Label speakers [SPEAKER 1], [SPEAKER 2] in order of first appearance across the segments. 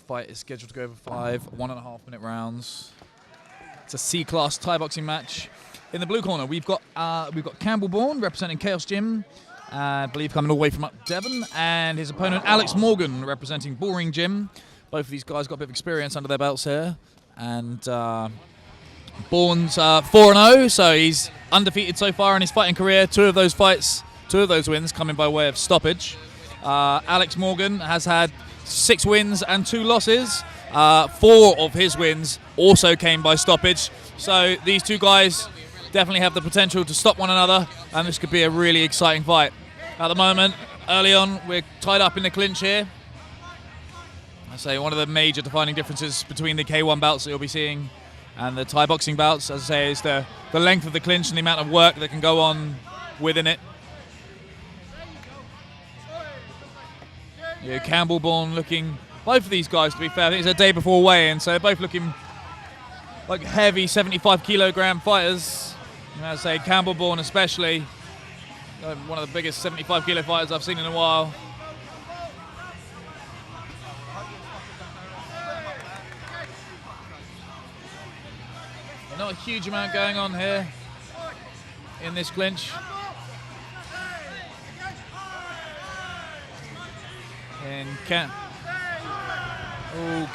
[SPEAKER 1] fight is scheduled to go over 5 1.5-minute rounds. It's a C-class Thai boxing match. In the blue corner, we've got Campbell Bourne representing Chaos Gym, I believe coming all the way from up Devon, and his opponent Alex Morgan representing Bullring Gym. Both of these guys got a bit of experience under their belts here, and Bourne's 4-0, so he's undefeated so far in his fighting career. Two of those wins coming by way of stoppage. Alex Morgan has had 6 wins and 2 losses. 4 of his wins also came by stoppage. So these two guys definitely have the potential to stop one another, and this could be a really exciting fight. At the moment, early on, we're tied up in the clinch here. I say one of the major defining differences between the K1 bouts that you'll be seeing and the Thai boxing bouts, as I say, is the length of the clinch and the amount of work that can go on within it. Yeah, Campbell Bourne looking, both of these guys, to be fair, I think it's a day before weigh-in, so they're both looking like heavy 75-kilogram fighters. And as I say, Campbell Bourne especially, one of the biggest 75-kilo fighters I've seen in a while. Not a huge amount going on here in this clinch. And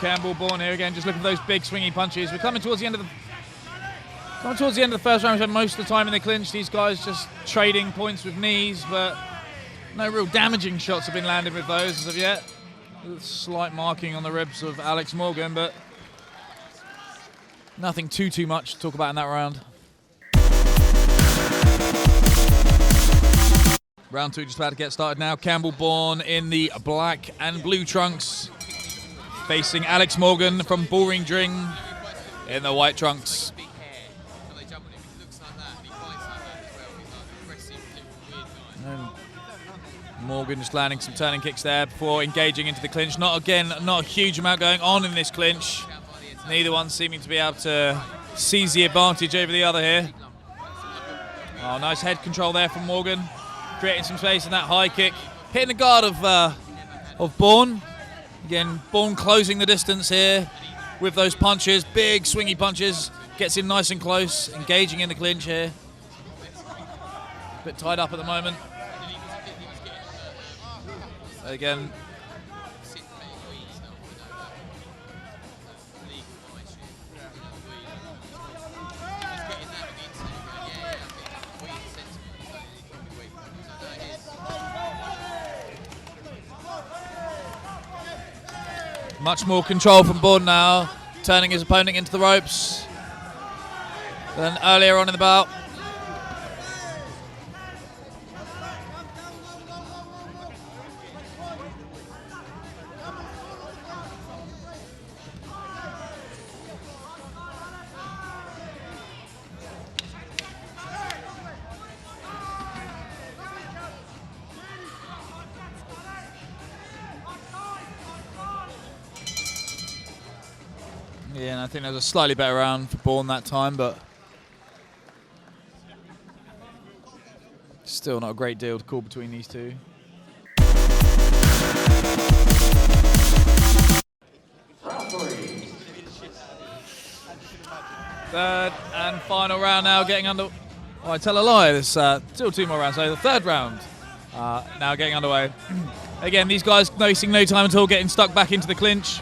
[SPEAKER 1] Campbell Bourne here again, just looking for those big swingy punches. We're coming towards the end of the first round. We spent most of the time in the clinch. These guys just trading points with knees, but no real damaging shots have been landed with those as of yet. A slight marking on the ribs of Alex Morgan, but nothing too much to talk about in that round. Round 2 just about to get started now. Campbell Bourne in the black and blue trunks, facing Alex Morgan from Bullring Gym in the white trunks. And Morgan just landing some turning kicks there before engaging into the clinch. Not a huge amount going on in this clinch. Neither one seeming to be able to seize the advantage over the other here. Oh, nice head control there from Morgan, creating some space in that high kick, hitting the guard of Bourne. Again, Bourne closing the distance here with those punches, big swingy punches, gets him nice and close, engaging in the clinch here. A bit tied up at the moment. Again, much more control from Bourne now, turning his opponent into the ropes than earlier on in the bout. Yeah, and I think there was a slightly better round for Bourne that time, but still not a great deal to call between these two. Third and final round now getting under... Oh, I tell a lie, there's still 2 more rounds, so the third round now getting underway. Again, these guys wasting no time at all, getting stuck back into the clinch,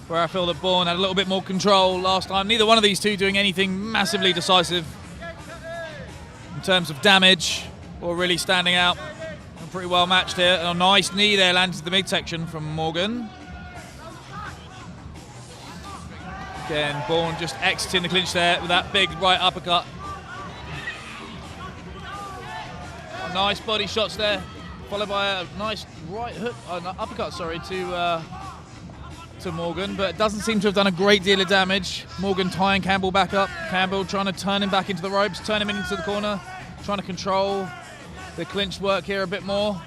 [SPEAKER 1] where I feel that Bourne had a little bit more control last time. Neither one of these two doing anything massively decisive in terms of damage or really standing out. Pretty well matched here. A nice knee there lands to the midsection from Morgan. Again, Bourne just exiting the clinch there with that big right uppercut. Nice body shots there, followed by a nice right hook, uppercut, sorry, to Morgan, but it doesn't seem to have done a great deal of damage. Morgan tying Campbell back up. Campbell trying to turn him back into the ropes, turn him into the corner, trying to control the clinch work here a bit more.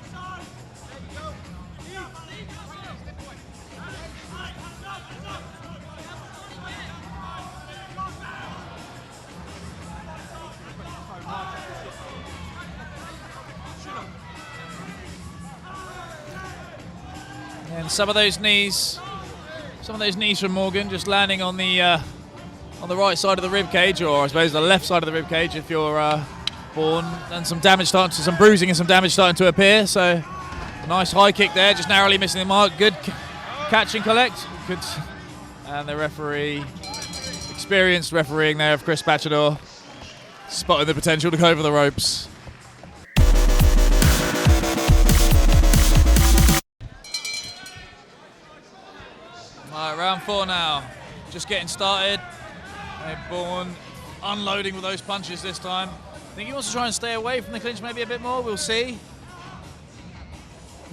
[SPEAKER 1] And some of those knees Some of those knees from Morgan just landing on the right side of the rib cage, or I suppose the left side of the rib cage if you're Bourne, and some bruising and some damage starting to appear. So a nice high kick there, just narrowly missing the mark. Good catch and collect. Good, and the referee, experienced refereeing there of Chris Bachador, spotting the potential to go over the ropes. Alright, round 4 now. Just getting started. Bourne unloading with those punches this time. I think he wants to try and stay away from the clinch maybe a bit more. We'll see.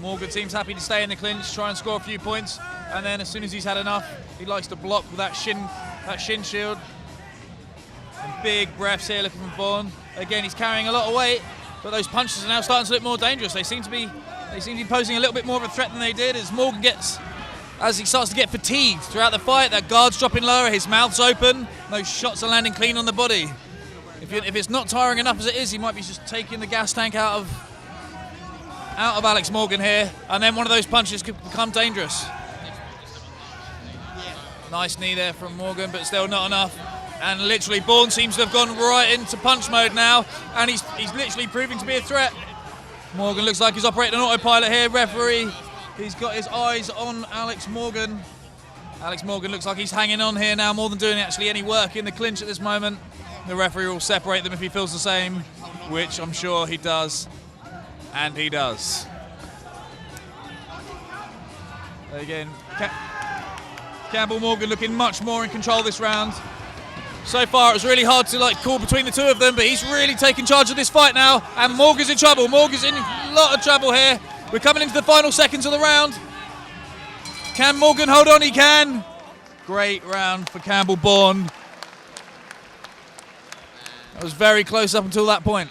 [SPEAKER 1] Morgan seems happy to stay in the clinch, try and score a few points, and then as soon as he's had enough, he likes to block with that shin shield. And big breaths here looking from Bourne. Again, he's carrying a lot of weight, but those punches are now starting to look more dangerous. They seem to be posing a little bit more of a threat than they did as he starts to get fatigued throughout the fight. That guard's dropping lower, his mouth's open, those shots are landing clean on the body. If it's not tiring enough as it is, he might be just taking the gas tank out of Alex Morgan here, and then one of those punches could become dangerous. Nice knee there from Morgan, but still not enough. And literally, Bourne seems to have gone right into punch mode now, and he's literally proving to be a threat. Morgan looks like he's operating an autopilot here. Referee, he's got his eyes on Alex Morgan. Alex Morgan looks like he's hanging on here now, more than doing actually any work in the clinch at this moment. The referee will separate them if he feels the same, which I'm sure he does. And he does. Again, Campbell Morgan looking much more in control this round. So far, it was really hard to call between the two of them, but he's really taking charge of this fight now. And Morgan's in trouble. Morgan's in a lot of trouble here. We're coming into the final seconds of the round. Can Morgan hold on? He can. Great round for Campbell Bourne. That was very close up until that point.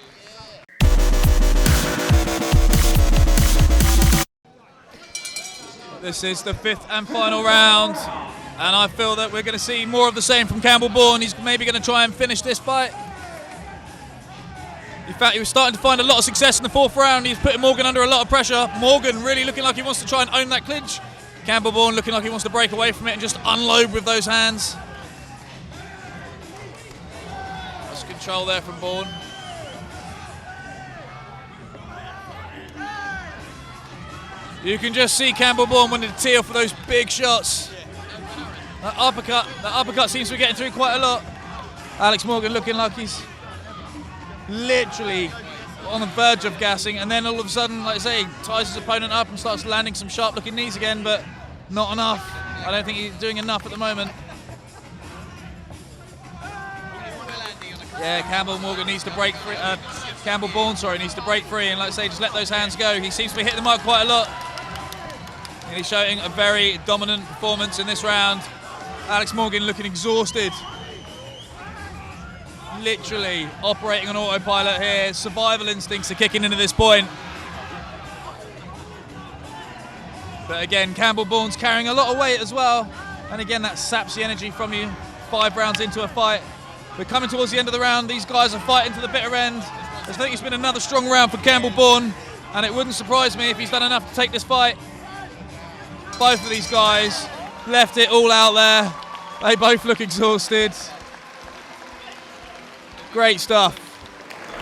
[SPEAKER 1] This is the 5th and final round, and I feel that we're going to see more of the same from Campbell Bourne. He's maybe going to try and finish this fight. In fact, he was starting to find a lot of success in the 4th round. He's putting Morgan under a lot of pressure. Morgan really looking like he wants to try and own that clinch. Campbell Bourne looking like he wants to break away from it and just unload with those hands. That's control there from Bourne. You can just see Campbell Bourne wanting to tee off for those big shots. That uppercut seems to be getting through quite a lot. Alex Morgan looking like he's literally on the verge of gassing, and then all of a sudden, like I say, ties his opponent up and starts landing some sharp-looking knees again, but not enough. I don't think he's doing enough at the moment. Yeah, Campbell Bourne needs to break free, needs to break free, and like I say, just let those hands go. He seems to be hitting the mark quite a lot. And he's showing a very dominant performance in this round. Alex Morgan looking exhausted. Literally operating on autopilot here. Survival instincts are kicking in at this point. But again, Campbell Bourne's carrying a lot of weight as well. And again, that saps the energy from you 5 rounds into a fight. We're coming towards the end of the round. These guys are fighting to the bitter end. I think it's been another strong round for Campbell Bourne, and it wouldn't surprise me if he's done enough to take this fight. Both of these guys left it all out there. They both look exhausted. Great stuff.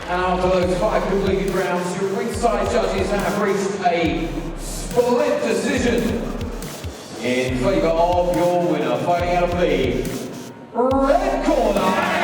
[SPEAKER 2] Now for those 5 completed rounds, your ringside judges have reached a split decision in favour of your winner, fighting out of the red corner.